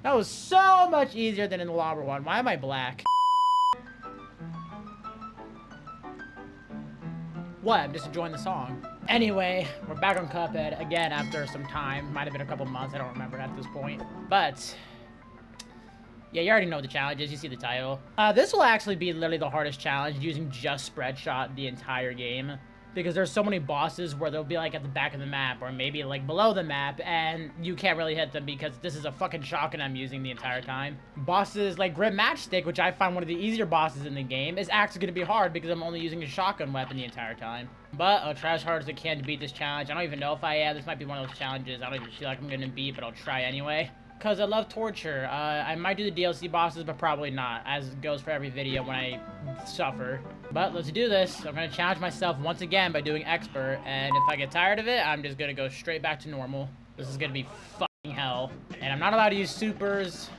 That was so much easier than in the lava one. Why am I black? What? I'm just enjoying the song. Anyway, we're back on Cuphead again after some time. Might have been a couple months. I don't remember at this point. But yeah, you already know the challenges. You see the title. This will actually be literally the hardest challenge using just spread shot the entire game. Because there's so many bosses where they'll be like at the back of the map or maybe like below the map and you can't really hit them because this is a fucking shotgun I'm using the entire time. Bosses like Grip Matchstick, which I find one of the easier bosses in the game, is actually going to be hard because I'm only using a shotgun weapon the entire time. But I'll try as hard as I can to beat this challenge. I don't even know if I am. This might be one of those challenges I don't even feel like I'm going to beat, but I'll try anyway. Because I love torture. I might do the DLC bosses, but probably not, as it goes for every video when I suffer. But let's do this. I'm going to challenge myself once again by doing expert, and if I get tired of it, I'm just going to go straight back to normal. This is going to be fucking hell. And I'm not allowed to use supers,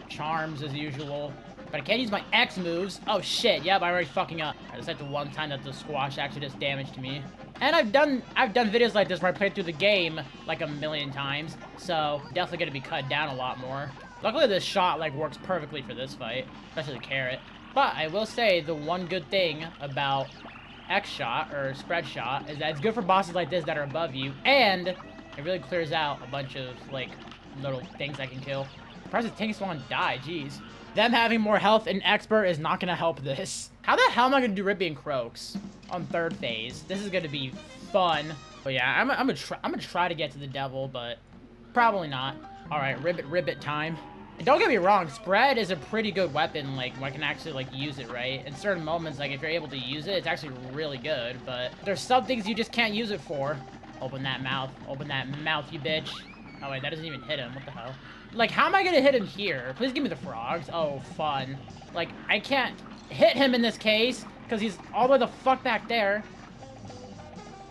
charms as usual. But I can't use my X moves. Oh shit, yep, I'm already fucking up. I just had the one time that the squash actually does damage to me. And I've done videos like this where I played through the game like a million times. So definitely gonna be cut down a lot more. Luckily this shot like works perfectly for this fight, especially the carrot. But I will say the one good thing about X shot or spread shot is that it's good for bosses like this that are above you, and it really clears out a bunch of like little things I can kill. Surprised the tank spawn die, jeez. Them having more health in expert is not gonna help this. How the hell am I gonna do Rippy and Croaks on third phase? This is gonna be fun. But yeah, I'm gonna try to get to the devil, but probably not. All right, ribbit time. And don't get me wrong, spread is a pretty good weapon. Like, I can actually like use it right in certain moments. Like if you're able to use it, it's actually really good. But there's some things you just can't use it for. Open that mouth, you bitch. Oh wait, that doesn't even hit him. What the hell? Like, how am I gonna hit him here? Please give me the frogs. Oh, fun. Like, I can't hit him in this case, because he's all the way the fuck back there.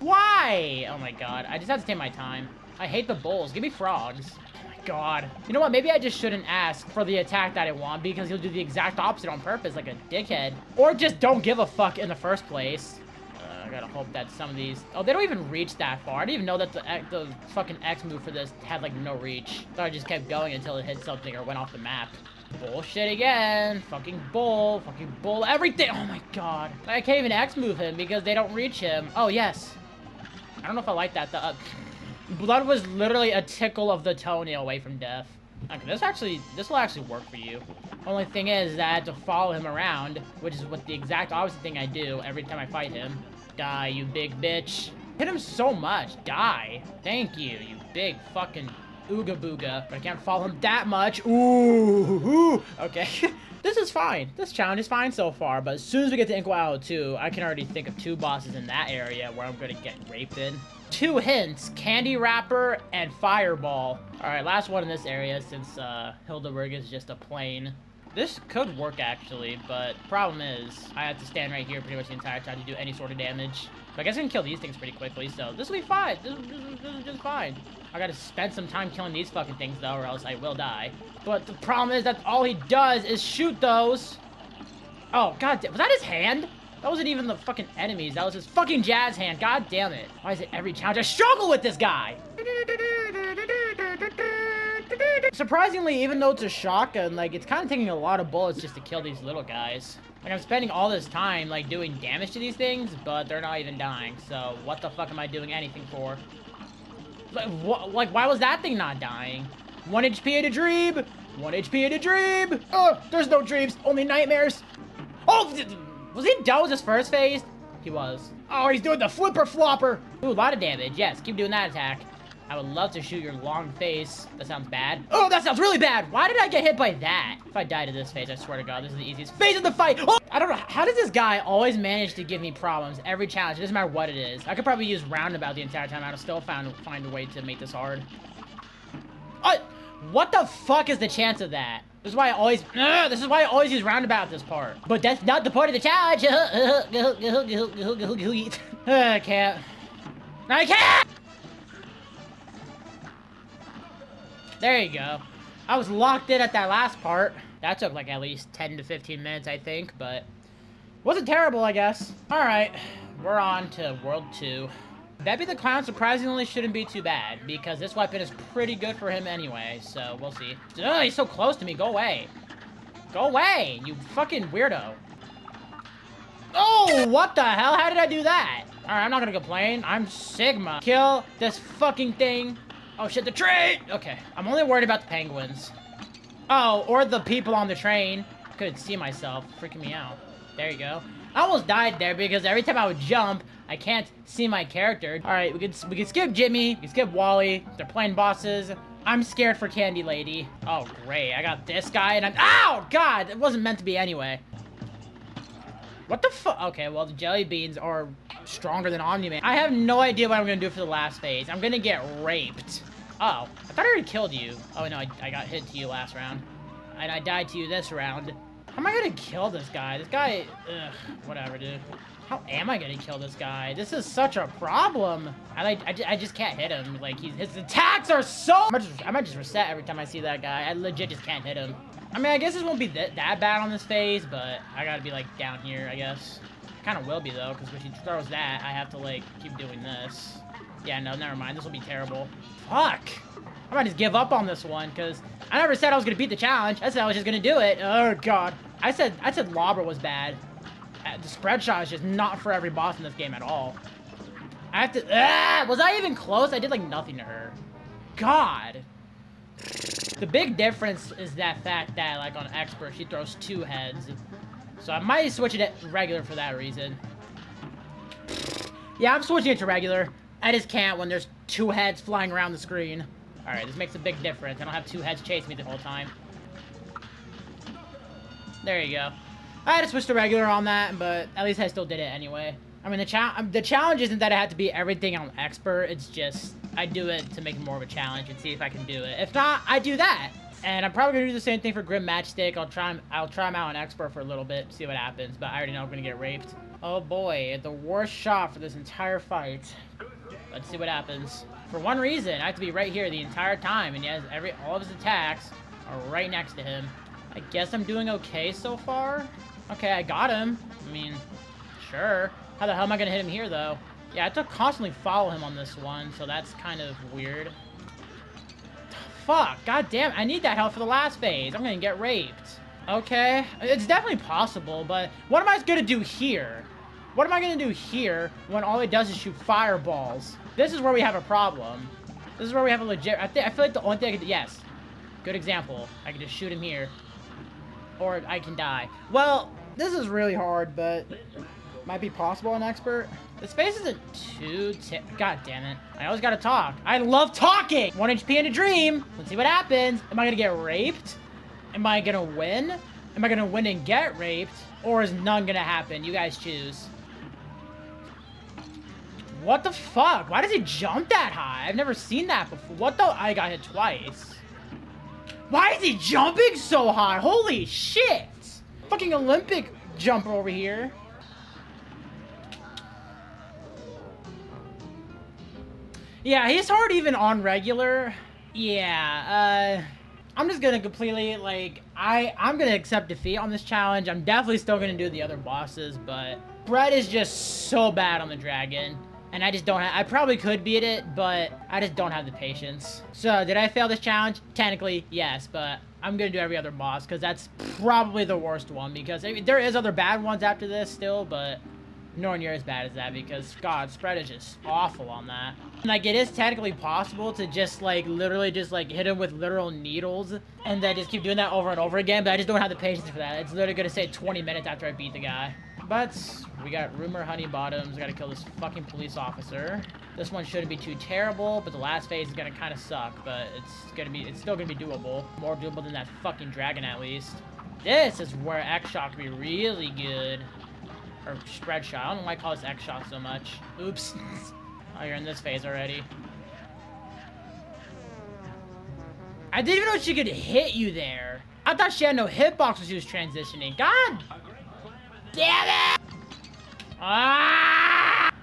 Why? Oh my god, I just have to take my time. I hate the bulls. Give me frogs. Oh my god. You know what, maybe I just shouldn't ask for the attack that I want, because he'll do the exact opposite on purpose, like a dickhead. Or just don't give a fuck in the first place. I gotta hope that some of these... Oh, they don't even reach that far. I didn't even know that the fucking X move for this had, like, no reach. So I just kept going until it hit something or went off the map. Bullshit again. Fucking bull, everything. Oh my god. I can't even X move him because they don't reach him. Oh, yes. I don't know if I like that. Blood was literally a tickle of the toenail away from death. Okay, this will actually work for you. Only thing is that I had to follow him around, which is what the exact opposite thing I do every time I fight him. Die, you big bitch. Hit him so much. Die. Thank you, you big fucking ooga booga. But I can't follow him that much. Ooh. Okay. This is fine. This challenge is fine so far, but as soon as we get to Inkwell 2, I can already think of two bosses in that area where I'm gonna get raped in. 2 hints, Candy Wrapper and Fireball. Alright, last one in this area since Hildeberg is just a plane. This could work actually, but problem is I have to stand right here pretty much the entire time to do any sort of damage. But I guess I can kill these things pretty quickly, so this will be fine. This is just fine. I gotta spend some time killing these fucking things though, or else I will die. But the problem is that all he does is shoot those. Oh, god damn. Was that his hand? That wasn't even the fucking enemies. That was his fucking jazz hand. God damn it. Why is it every challenge I struggle with this guy? Surprisingly, even though it's a shotgun, like, it's kind of taking a lot of bullets just to kill these little guys. Like, I'm spending all this time, like, doing damage to these things, but they're not even dying. So, what the fuck am I doing anything for? Like, why was that thing not dying? 1 HP at a dream! 1 HP at a dream! Oh, there's no dreams, only nightmares. Oh, was he done with his first phase? He was. Oh, he's doing the flipper flopper. Ooh, a lot of damage. Yes, keep doing that attack. I would love to shoot your long face. That sounds bad. Oh, that sounds really bad. Why did I get hit by that? If I die to this phase, I swear to God, this is the easiest phase of the fight. Oh, I don't know. How does this guy always manage to give me problems every challenge? It doesn't matter what it is. I could probably use roundabout the entire time. I'd still find a way to make this hard. What the fuck is the chance of that? This is why I always use roundabout this part. But that's not the part of the challenge. I can't. I can't! There you go. I was locked in at that last part. That took like at least 10 to 15 minutes, I think, but wasn't terrible, I guess. All right, we're on to World 2. Debbie the Clown surprisingly shouldn't be too bad, because this weapon is pretty good for him anyway, so we'll see. Oh, he's so close to me. Go away. Go away, you fucking weirdo. Oh, what the hell? How did I do that? Alright, I'm not gonna complain. I'm Sigma. Kill this fucking thing. Oh shit, the train! Okay, I'm only worried about the penguins. Oh, or the people on the train. I couldn't see myself. Freaking me out. There you go. I almost died there because every time I would jump, I can't see my character. Alright, we can skip Jimmy. We can skip Wally. They're playing bosses. I'm scared for Candy Lady. Oh, great. I got this guy and I'm... Ow! God! It wasn't meant to be anyway. What the fuck? Okay, well, the jelly beans are stronger than Omni-Man. I have no idea what I'm gonna do for the last phase. I'm gonna get raped. Oh, I thought I already killed you. Oh, no, I got hit to you last round. And I died to you this round. How am I gonna kill this guy? This guy... Ugh, whatever, dude. How am I gonna kill this guy? This is such a problem. I just can't hit him. Like, his attacks are so... I might just reset every time I see that guy. I legit just can't hit him. I mean, I guess this won't be that bad on this phase, but I gotta be, like, down here, I guess. Kind of will be, though, because when she throws that, I have to, like, keep doing this. Yeah, no, never mind. This will be terrible. Fuck! I might just give up on this one, because I never said I was gonna beat the challenge. I said I was just gonna do it. Oh, God. I said Lobber was bad. The spread shot is just not for every boss in this game at all. I have to... was I even close? I did, like, nothing to her. God. The big difference is that fact that, like, on Expert, she throws 2 heads. So I might switch it to regular for that reason. Yeah, I'm switching it to regular. I just can't when there's 2 heads flying around the screen. Alright, this makes a big difference. I don't have 2 heads chasing me the whole time. There you go. I had to switch to regular on that, but at least I still did it anyway. I mean, the challenge isn't that I have to beat everything on Expert. It's just... I do it to make it more of a challenge and see if I can do it. If not, I do that. And I'm probably gonna do the same thing for Grim Matchstick. I'll try him out on Expert for a little bit, see what happens. But I already know I'm gonna get raped. Oh boy, the worst shot for this entire fight. Let's see what happens. For one reason, I have to be right here the entire time, and he has all of his attacks are right next to him. I guess I'm doing okay so far. Okay, I got him. I mean, sure. How the hell am I gonna hit him here though? Yeah, I have to constantly follow him on this one, so that's kind of weird. Fuck, god damn, I need that help for the last phase. I'm gonna get raped. Okay, it's definitely possible, but what am I gonna do here? What am I gonna do here when all it does is shoot fireballs? This is where we have a problem. This is where we have a legit... I feel like the only thing I can do... Yes, good example. I can just shoot him here. Or I can die. Well, this is really hard, but... might be possible on Expert. This phase isn't too... God damn it. I always gotta talk. I love talking! 1 HP in a dream. Let's see what happens. Am I gonna get raped? Am I gonna win? Am I gonna win and get raped? Or is none gonna happen? You guys choose. What the fuck? Why does he jump that high? I've never seen that before. What the... I got hit twice. Why is he jumping so high? Holy shit! Fucking Olympic jumper over here. Yeah, he's hard even on regular. Yeah, I'm just gonna completely, like, I'm gonna accept defeat on this challenge. I'm definitely still gonna do the other bosses, but Brett is just so bad on the dragon. And I just don't have... I probably could beat it, but I just don't have the patience. So, did I fail this challenge? Technically, yes, but I'm gonna do every other boss, because that's probably the worst one, because I mean, there is other bad ones after this still, but nowhere near as bad as that, because, God, spread is just awful on that. Like, it is technically possible to just, like, literally just, like, hit him with literal needles, and then just keep doing that over and over again, but I just don't have the patience for that. It's literally gonna say 20 minutes after I beat the guy. But we got Rumor Honey Bottoms. We gotta kill this fucking police officer. This one shouldn't be too terrible, but the last phase is gonna kind of suck. But it's still gonna be doable. More doable than that fucking dragon at least. This is where X Shot can be really good, or spread shot. I don't know why I call this X Shot so much. Oops. Oh, you're in this phase already. I didn't even know she could hit you there. I thought she had no hitbox when she was transitioning. God damn it! Ah!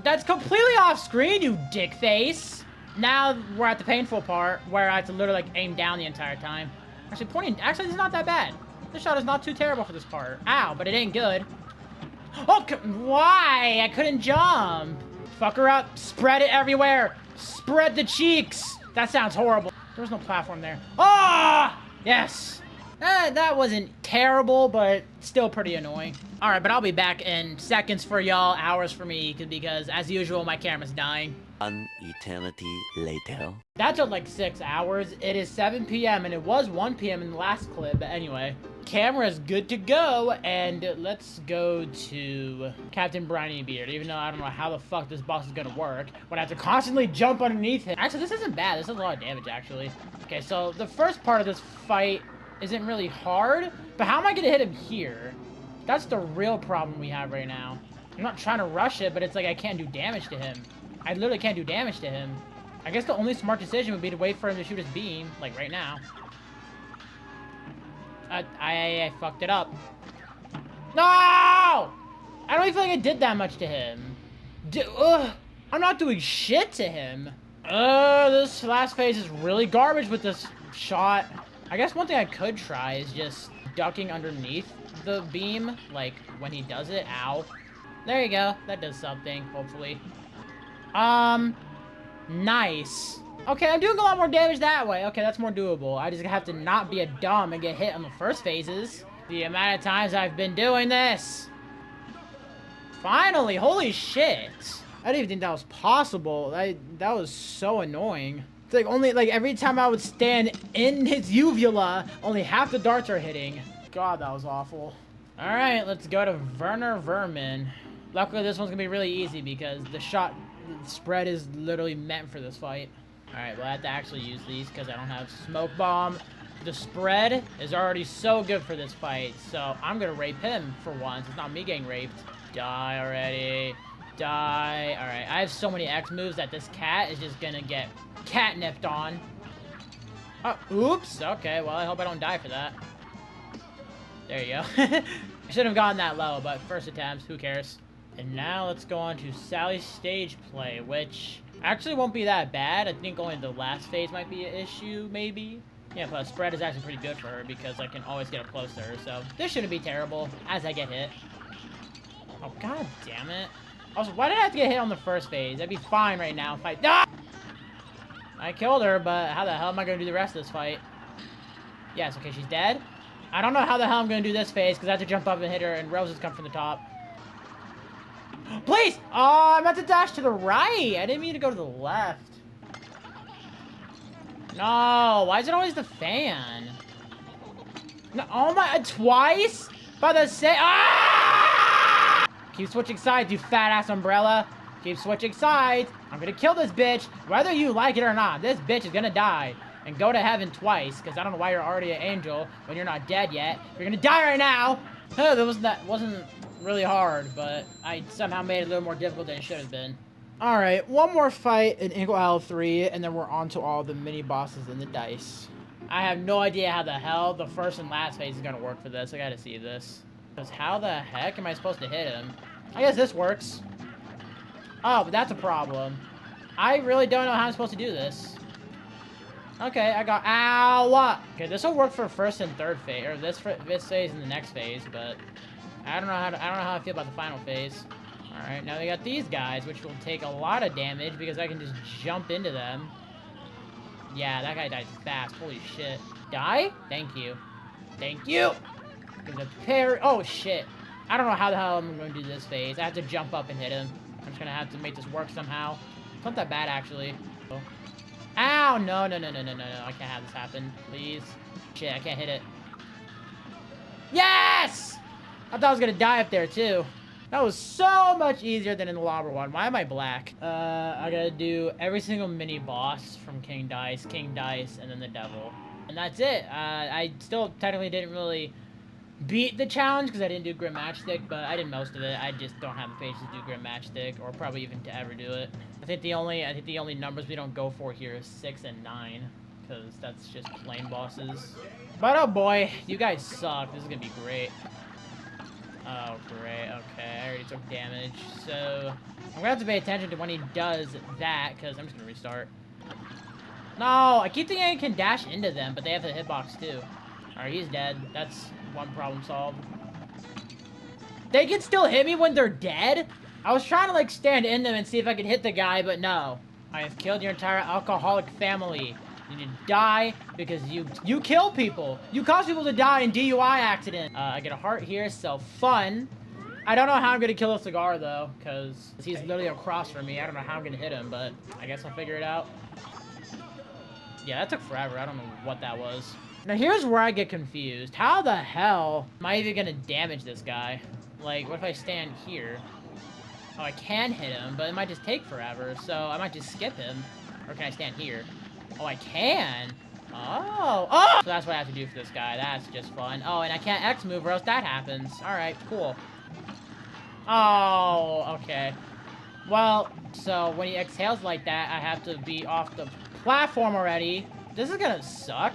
That's completely off screen, you dick face. Now we're at the painful part where I have to literally like aim down the entire time. Actually, this is not that bad. This shot is not too terrible for this part. Ow, but it ain't good. Oh, why? I couldn't jump. Fuck her up. Spread it everywhere. Spread the cheeks. That sounds horrible. There was no platform there. Ah! Yes. That wasn't terrible, but still pretty annoying. All right, but I'll be back in seconds for y'all, hours for me, because as usual, my camera's dying. An eternity later. That took like 6 hours. It is 7 p.m. and it was 1 p.m. in the last clip, but anyway. Camera is good to go, and let's go to Captain Briny Beard, even though I don't know how the fuck this boss is gonna work. When I have to constantly jump underneath him. Actually, this isn't bad. This does a lot of damage, actually. Okay, so the first part of this fight isn't really hard, but how am I gonna hit him here? That's the real problem we have right now. I'm not trying to rush it, but it's like I can't do damage to him. I literally can't do damage to him. I guess the only smart decision would be to wait for him to shoot his beam, like right now. I fucked it up. No! I don't even feel like I did that much to him. I'm not doing shit to him. This last phase is really garbage with this shot. I guess one thing I could try is just ducking underneath the beam, like when he does it. Ow. There you go. That does something, hopefully. Nice. Okay, I'm doing a lot more damage that way. Okay, that's more doable. I just have to not be a dumb and get hit on the first phases. The amount of times I've been doing this. Finally, holy shit. I didn't even think that was possible. That was so annoying. It's like only, like every time I would stand in his uvula, only half the darts are hitting. God, that was awful. All right, let's go to Werner Vermin. Luckily, this one's gonna be really easy because the shot spread is literally meant for this fight. Alright, well I have to actually use these because I don't have smoke bomb. The spread is already so good for this fight, so I'm gonna rape him for once. It's not me getting raped. Die already. Die. Alright, I have so many X moves that this cat is just gonna get catnipped on. Oh, oops. Okay, well I hope I don't die for that. There you go. I shouldn't have gotten that low, but first attempts, who cares? And now let's go on to Sally's stage play, which actually won't be that bad. I think only the last phase might be an issue, maybe. Yeah, plus spread is actually pretty good for her because I can always get up close to her. So this shouldn't be terrible as I get hit. Oh, god damn it. Also, why did I have to get hit on the first phase? I'd be fine right now if I... Ah! I killed her, but how the hell am I going to do the rest of this fight? Yes, okay, she's dead. I don't know how the hell I'm going to do this phase because I have to jump up and hit her and roses come from the top. Please! Oh, I meant to dash to the right. I didn't mean to go to the left. No, why is it always the fan? No, oh my, twice? By the same, ah! Keep switching sides, you fat ass umbrella. Keep switching sides. I'm gonna kill this bitch, whether you like it or not. This bitch is gonna die and go to heaven twice, because I don't know why you're already an angel when you're not dead yet. You're gonna die right now. Oh, that wasn't really hard, but I somehow made it a little more difficult than it should have been. Alright, one more fight in Inkwell Isle 3, and then we're on to all the mini-bosses in the dice. I have no idea how the hell the first and last phase is going to work for this. I gotta see this. Because how the heck am I supposed to hit him? I guess this works. Oh, but that's a problem. I really don't know how I'm supposed to do this. Okay, I got... Ow! Okay, this will work for first and third phase, or this phase and the next phase, but... I don't know how I feel about the final phase. Alright, now we got these guys, which will take a lot of damage because I can just jump into them. Yeah, that guy died fast. Holy shit. Die? Thank you. Thank you! Give the parry. Oh, shit. I don't know how the hell I'm going to do this phase. I have to jump up and hit him. I'm just going to have to make this work somehow. It's not that bad, actually. Oh. Ow! No. I can't have this happen. Please. Shit, I can't hit it. Yes! I thought I was gonna die up there, too. That was so much easier than in the lava one. Why am I black? I gotta do every single mini-boss from King Dice, and then the Devil. And that's it. I still technically didn't really beat the challenge because I didn't do Grim Matchstick, but I did most of it. I just don't have the patience to do Grim Matchstick, or probably even to ever do it. I think the only numbers we don't go for here is 6 and 9, because that's just plain bosses. But oh boy, you guys suck. This is gonna be great. Oh, great. Okay, I already took damage. So, I'm gonna have to pay attention to when he does that, because I'm just gonna restart. No, I keep thinking I can dash into them, but they have the hitbox too. Alright, he's dead. That's one problem solved. They can still hit me when they're dead? I was trying to, like, stand in them and see if I could hit the guy, but no. I have killed your entire alcoholic family. You need to die because you kill people. You cause people to die in DUI accidents. I get a heart here, so fun. I don't know how I'm gonna kill a cigar, though, because he's literally across from me. I don't know how I'm gonna hit him, but I guess I'll figure it out. Yeah, that took forever. I don't know what that was. Now, here's where I get confused. How the hell am I even gonna damage this guy? Like, what if I stand here? Oh, I can hit him, but it might just take forever, so I might just skip him. Or can I stand here? Oh, I can! Oh! Oh! So that's what I have to do for this guy. That's just fun. Oh, and I can't X move or else that happens. Alright, cool. Oh, okay. Well, so when he exhales like that, I have to be off the platform already. This is gonna suck.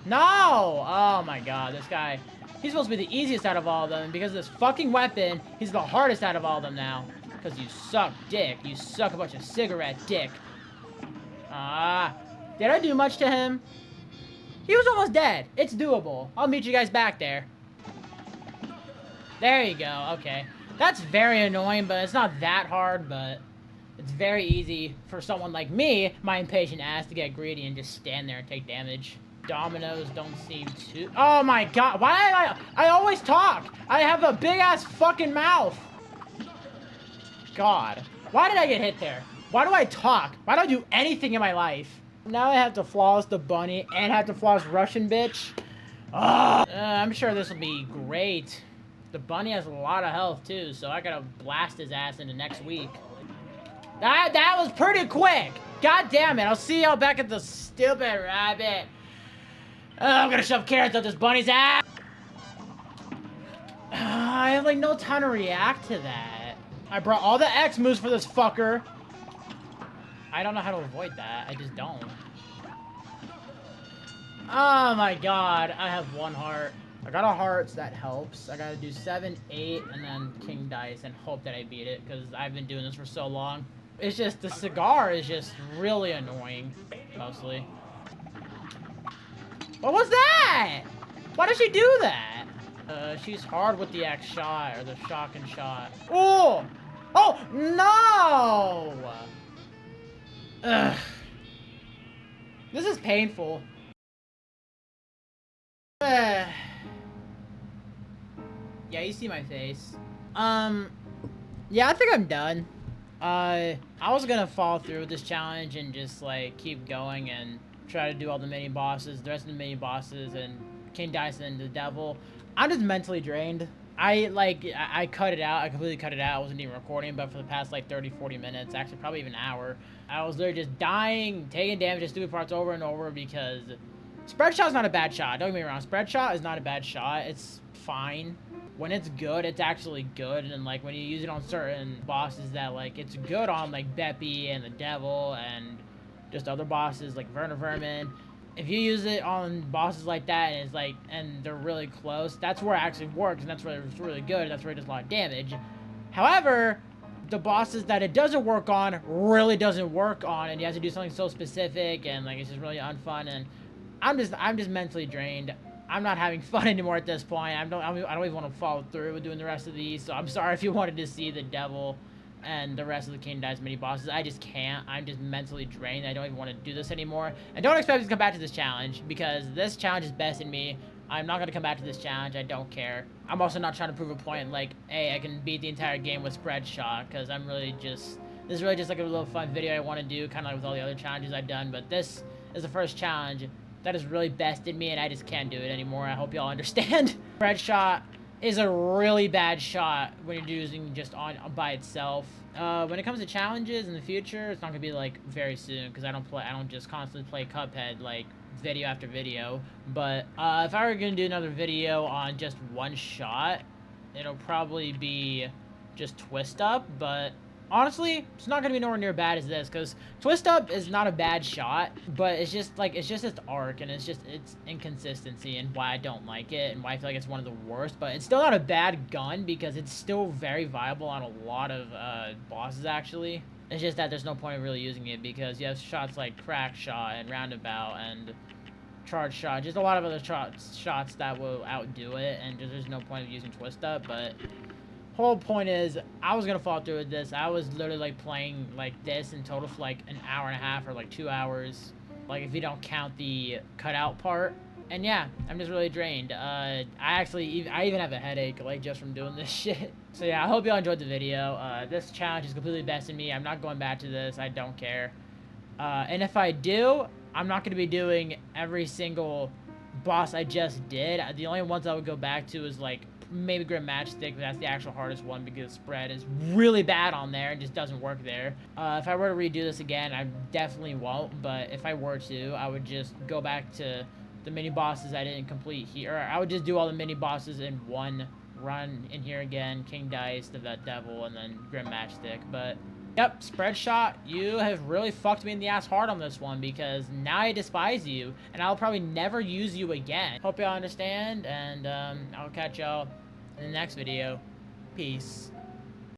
No! Oh my god, this guy... He's supposed to be the easiest out of all of them, and because of this fucking weapon, he's the hardest out of all of them now. Because you suck dick. You suck a bunch of cigarette dick. Did I do much to him? He was almost dead. It's doable. I'll meet you guys back there. There you go, okay. That's very annoying, but it's not that hard, but... It's very easy for someone like me, my impatient ass, to get greedy and just stand there and take damage. Dominoes don't seem to... Oh my god, why I always talk? I have a big-ass fucking mouth. God. Why did I get hit there? Why do I talk? Why do I do anything in my life? Now I have to flawless the bunny and have to flawless Russian bitch. I'm sure this will be great. The bunny has a lot of health too, so I gotta blast his ass into next week. That was pretty quick. God damn it, I'll see y'all back at the stupid rabbit. I'm gonna shove carrots up this bunny's ass. I have like no time to react to that. I brought all the X moves for this fucker. I don't know how to avoid that. I just don't. Oh my god, I have one heart. I got a heart, so that helps. I gotta do 7, 8, and then king dice and hope that I beat it, because I've been doing this for so long. It's just, the cigar is just really annoying, mostly. What was that? Why does she do that? She's hard with the X shot, or the shotgun shot. Oh! Oh, no! Ugh. This is painful. Yeah, you see my face. Yeah, I think I'm done. I was gonna follow through with this challenge and just, like, keep going and try to do all the mini bosses, the rest of the mini bosses, and King Dyson and the Devil. I'm just mentally drained. I cut it out. I completely cut it out. I wasn't even recording, but for the past, like, 30, 40 minutes, actually probably even an hour, I was literally just dying, taking damage, just stupid parts over and over because spread shot's not a bad shot. Don't get me wrong. Spread shot is not a bad shot. It's fine. When it's good, it's actually good. And, like, when you use it on certain bosses that, like, it's good on, like, Beppy and the Devil and just other bosses, like Werner Vermin. If you use it on bosses like that and it's, like, and they're really close, that's where it actually works, and that's where it's really good. That's where it does a lot of damage. However, the bosses that it doesn't work on really doesn't work on, and you have to do something so specific, and, like, it's just really unfun, and I'm just mentally drained. I'm not having fun anymore at this point. I don't even want to follow through with doing the rest of these, so I'm sorry if you wanted to see the Devil and the rest of the King Dice mini bosses. I just can't. I'm just mentally drained. I don't even want to do this anymore. And don't expect me to come back to this challenge, because this challenge is besting me. I'm not going to come back to this challenge. I don't care. I'm also not trying to prove a point like, hey, I can beat the entire game with spread shot, because I'm really just... This is really just like a little fun video I want to do, kind of like with all the other challenges I've done, but this is the first challenge that has really bested me, and I just can't do it anymore. I hope y'all understand. Spread shot is a really bad shot when you're using just on by itself. When it comes to challenges in the future, it's not gonna be like very soon, because I don't just constantly play Cuphead like video after video. But if I were gonna do another video on just one shot, it'll probably be just Twist Up. But honestly, it's not gonna be nowhere near bad as this, because Twist Up is not a bad shot, but it's just its arc, and it's inconsistency, and why I don't like it, and why I feel like it's one of the worst. But it's still not a bad gun, because it's still very viable on a lot of bosses, actually. It's just that there's no point in really using it, because you have shots like Crack Shot and Roundabout and charge shot. Just a lot of other shots that will outdo it, and just, there's no point of using twist up. But whole point is, I was gonna fall through with this. I was literally like playing like this in total for like an hour and a half or like 2 hours, like if you don't count the cutout part. And yeah, I'm just really drained. I even have a headache like just from doing this shit. So yeah, I hope y'all enjoyed the video. This challenge is completely besting me. I'm not going back to this. I don't care. And if I do, I'm not going to be doing every single boss I just did. The only ones I would go back to is like maybe Grim Matchstick, but that's the actual hardest one because spread is really bad on there and just doesn't work there. If I were to redo this again, I definitely won't, but if I were to, I would just go back to the mini bosses I didn't complete here. Or I would just do all the mini bosses in one run in here again. King Dice, the Vet Devil, and then Grim Matchstick. But yep, Spread Shot, you have really fucked me in the ass hard on this one because now I despise you and I'll probably never use you again. Hope y'all understand, and I'll catch y'all in the next video. Peace.